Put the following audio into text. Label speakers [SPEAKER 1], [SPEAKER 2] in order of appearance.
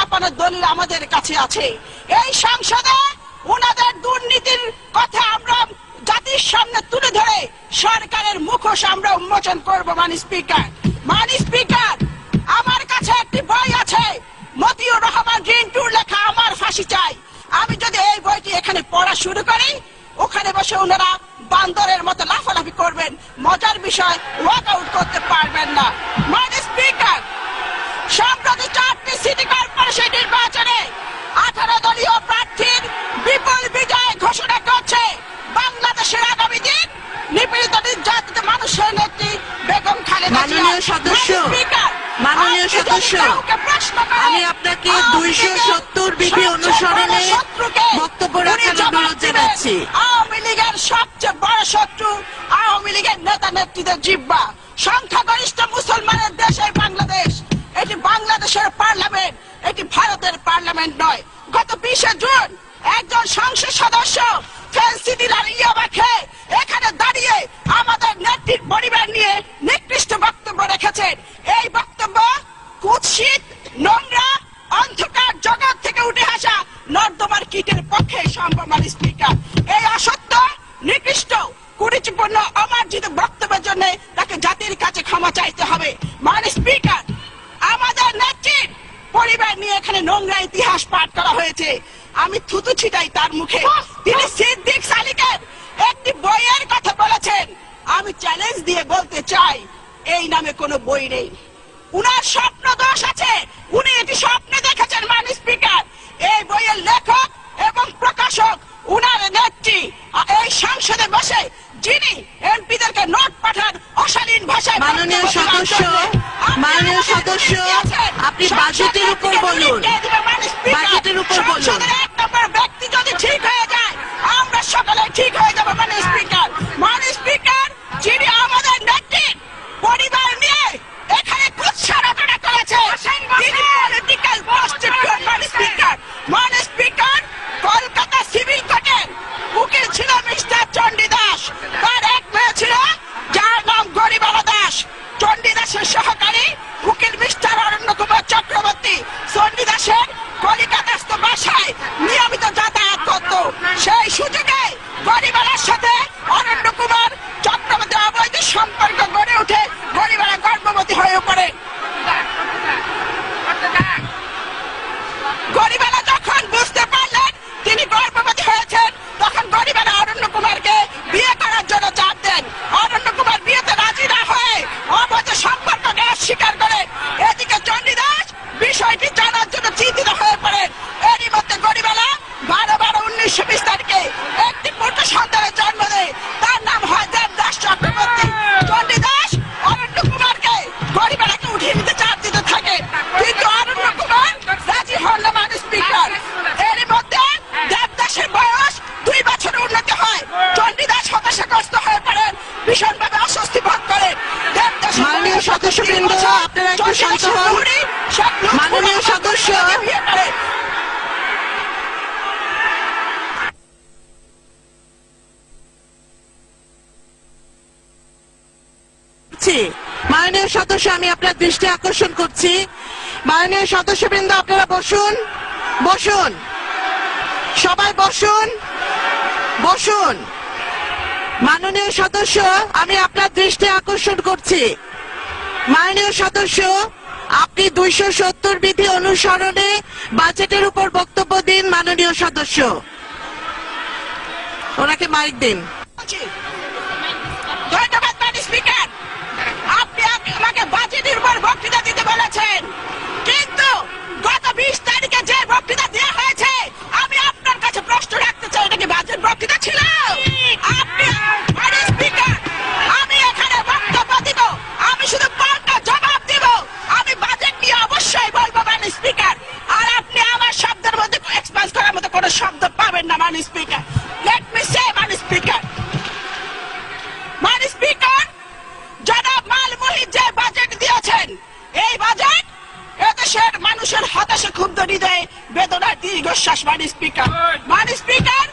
[SPEAKER 1] চাপানোর দলিল আমাদের কাছে আছে। এই সংসদে ওনাদের দুর্নীতির কথা আমরা জাতির সামনে তুলে ধরে সরকারের মুখোশ আমরা উন্মোচন করব। মাননীয় স্পিকার, আমার কাছে একটি বই আছে, মতিউর রহমান রিন্টুর লেখা আমার ফাঁসি চাই। আমি যদি এই বইটি এখানে পড়া শুরু করি, ওখানে বসে ওনারা বান্দরের মতো লাফালাফি করবেন, মজার বিষয় ওয়াক আউট করতে পারবেন না। মাননীয় স্পিকার, সম্প্রতি 4টি সিটি কর্পোরেশন নির্বাচনে 18 দলীয় প্রার্থীর বিপুল বিজয় ঘোষণা করছে বাংলাদেশের আগামী দিন নিপীড়িত নির্যাতিত মানুষের নেত্রী বেগম খালেদা জিয়া।
[SPEAKER 2] মাননীয় সদস্য, আমি আপনাকে 270 বিধি অনুসরণে বক্তব্য রাখার অনুরোধ জানাচ্ছি।
[SPEAKER 1] আওয়ামী লীগের সবচেয়ে বড় শত্রু আওয়ামী লীগের নেতা নেত্রীদের জিহ্বা। সংখ্যাগরিষ্ঠ মুসলমানের দেশ এই বাংলাদেশ। এটি বাংলাদেশের পার্লামেন্ট, এটি ভারতের পার্লামেন্ট নয়। গত 20 জুন একজন সংসদ সদস্য ফেন্সিডিল ইয়াবা খেয়ে এখানে দাঁড়িয়ে আমাদের নেত্রীর পরিবার নিয়ে নিকৃষ্ট বক্তব্য রেখেছেন। এই বক্তব্য কুৎসিত, নোংরা, অন্ধকার জগৎ থেকে উঠে আসা নর্দমার কীটের পক্ষে সম্ভব। মাননীয় স্পিকার, এই অসত্য, নিকৃষ্ট, কুরুচিপূর্ণ, অমার্জিত বক্তব্যের জন্য তাকে জাতির কাছে ক্ষমা চাইতে হবে। মাননীয় স্পিকার, আমাদের নেত্রীর পরিবার নিয়ে এখানে নোংরা ইতিহাস পাঠ করা হয়েছে। আমি থুতু ছিটাই তার মুখে। তিনি সিদ্দিক সালিকের একটি বইয়ের কথা বলেছেন। আমি চ্যালেঞ্জ দিয়ে বলতে চাই, এই নামে কোনো বই নেই। উনার স্বপ্ন দোষ আছে, উনি এটি স্বপ্নে দেখেছেন। মাননীয় স্পিকার, এই বইয়ের লেখক এবং প্রকাশক উনার নেত্রী এই সংসদে বসে যিনি এমপিদেরকে নোট পাঠান অশালীন ভাষায়।
[SPEAKER 2] মাননীয় সদস্য, আপনি বাজেটের উপর বলুন। বাজেটের উপর বলুন।
[SPEAKER 1] এক নম্বর ব্যক্তি যদি ঠিক হয়ে যায়, আমরা সকলে ঠিক হয়ে যাবো। মাননীয় স্পিকার, যিনি আমাদের নেত্রীর পরিবার নিয়ে এখানে কুৎসারটনা করেছে, তিনি পলিটিক্যাল প্রস্টিটিউট। মাননীয় স্পিকার, কলকাতা সিভিল কোর্টের উকিল ছিল মিস্টার চণ্ডী দাস। তার এক মেয়ে ছিল যার নাম গরিবালা দাস। চণ্ডী দাসের সহকারী উকিল মিস্টার অরণ্য কুমার চক্রবর্তী চণ্ডী দাসের কলিকাতাস্থ বাসায় নিয়মিত যাতায়াত করত। সেই সুযোগে গরিবালার সাথে অরণ্য কুমার চক্রবর্তী অবৈধ সম্পর্ক গড়ে উঠে গরিবালা গর্ভবতী হয়ে পড়ে। গরিবালা যখন বুঝতে পারলেন তিনি গর্ভবতী হয়েছেন, তখন গরিবালা অরণ্য কুমারকে বিয়ে করার জন্য চাপ দেন। অরণ্য কুমার বিয়েতে রাজি না হয়ে অবৈধ সম্পর্ককে অস্বীকার করেন। এদিকে চণ্ডী দাস বিষয়টি জানার জন্য চিন্তিত হয়ে পড়েন। এরই মধ্যে গরিবালা 12/12/1920 তারিখে একটি পুত্র সন্তানের জন্ম দেয়। তার নাম হয় দেবদাস চক্রবর্তী। চণ্ডী দাস অরণ্য কুমারকে গরিবালাকে উঠিয়ে নিতে চাপ দিতে থাকে, কিন্তু অরণ্য কুমার রাজি হন না। মাননীয় স্পিকার, এরই মধ্যে দেবদাসের বয়স 2 বছর উন্নতি হয়। চণ্ডী দাস হতাশাগ্রস্ত হয়ে পড়েন, ভীষণভাবে অস্বস্তি বোধ করেন।
[SPEAKER 2] মাননীয় সদস্যবৃন্দ, আপনারা একটু শান্ত হন। মাননীয় সদস্য, মাননীয় সদস্য, আমি আপনার দৃষ্টি আকর্ষণ করছি। মাননীয় সদস্যবৃন্দ, আপনারা বসুন। বসুন, সবাই বসুন। বসুন। মাননীয় সদস্য, আমি আপনার দৃষ্টি আকর্ষণ করছি। মাননীয় সদস্য, আপনি 270 বিধি অনুসরণে বাজেটের উপর বক্তব্য দিন। মাননীয় সদস্য, ওনাকে মাইক দিন।
[SPEAKER 1] ধন্যবাদ। মাননীয় স্পিকার, আপনি আমাকে বাজেটের উপর বক্তৃতা দিতে বলেছেন, কিন্তু গত 20 তারিখে যে বক্তৃতা দেওয়া হয়েছে, আমি আপনার কাছে প্রশ্ন রাখতে চাই, এটা কি বাজেট বক্তৃতা ছিল? মাননীয় স্পিকার, আমি এখানে বক্তব্য দিব, আমি শুধু পাল্টা জবাব দিব। আমি বাজেট নিয়ে অবশ্যই বলবো। মাননীয় স্পিকার, আর আপনি আমার শব্দের মধ্যে এক্সপ্রেস করার মতো কোনো শব্দ পাবেন না। মাননীয় স্পিকার, লেট মি সে, মাননীয় স্পিকার, জনাব মাল মুহিত যে বাজেট দিয়েছেন, এই বাজেট এদেশের মানুষের হতাশা ক্ষুব্ধ হৃদয়ে বেদনার দীর্ঘশ্বাস। মাননীয় স্পিকার,